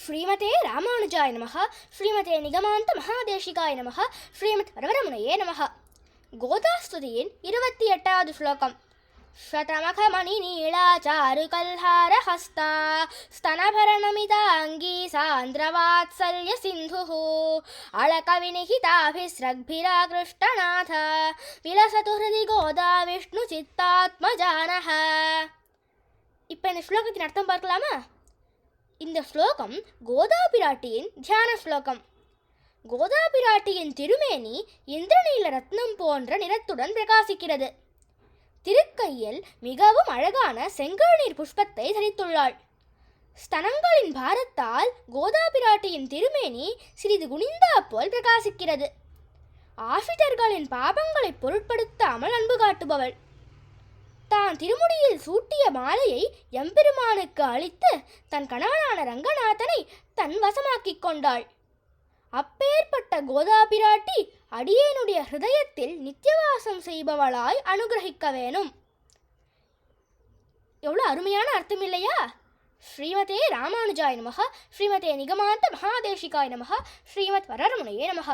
ஸ்ரீமதே ராமானுஜாய நமः. ஸ்ரீமதே நிகமாந்த மகாதேசிகாய நமः. ஸ்ரீமத் வரவரமுனையே நமः. கோதாஸ்துதியின் 28வது ஸ்லோகம். शतमखमणि नीलाचारुकल्हारहस्ता स्तनभरणमिताङ्गी सान्द्रवात्सल्यसिन्धुः अलकविनिहिताभिस्रग्भिराकृष्टनाथ विलसतु हृदि गोदा विष्णुचित्तात्मजानः. இப்போ இந்த ஸ்லோகத்தின் அர்த்தம் பார்க்கலாமா? இந்த ஸ்லோகம் கோதா பிராட்டியின் தியான ஸ்லோகம். கோதா பிராட்டியின் திருமேனி இந்திரநீல ரத்னம் போன்ற நிறத்துடன் பிரகாசிக்கிறது. திருக்கையில் மிகவும் அழகான செங்கழுநீர் புஷ்பத்தை தரித்துள்ளாள். ஸ்தனங்களின் பாரத்தால் கோதா பிராட்டியின் திருமேனி சிறிது குனிந்தா போல் பிரகாசிக்கிறது. ஆசிரியர்களின் பாபங்களை பொருட்படுத்தாமல் அன்பு காட்டுபவள். தான் திருமுடியில் சூட்டிய மாலையை எம்பெருமானுக்கு அளித்து தன் கணவனான ரங்கநாதனை தன் வசமாக்கிக் கொண்டாள். அப்பேற்பட்ட கோதா பிராட்டி அடியேனுடைய ஹிருதயத்தில் நித்தியவாசம் செய்பவளாய் அனுகிரகிக்க வேணும். எவ்வளோ அருமையான அர்த்தம் இல்லையா? ஸ்ரீமதே ராமானுஜாய நமः. ஸ்ரீமதே நிகமாந்த மகாதேசிகாய நமः. ஸ்ரீமத் வரரமுனையே நமः.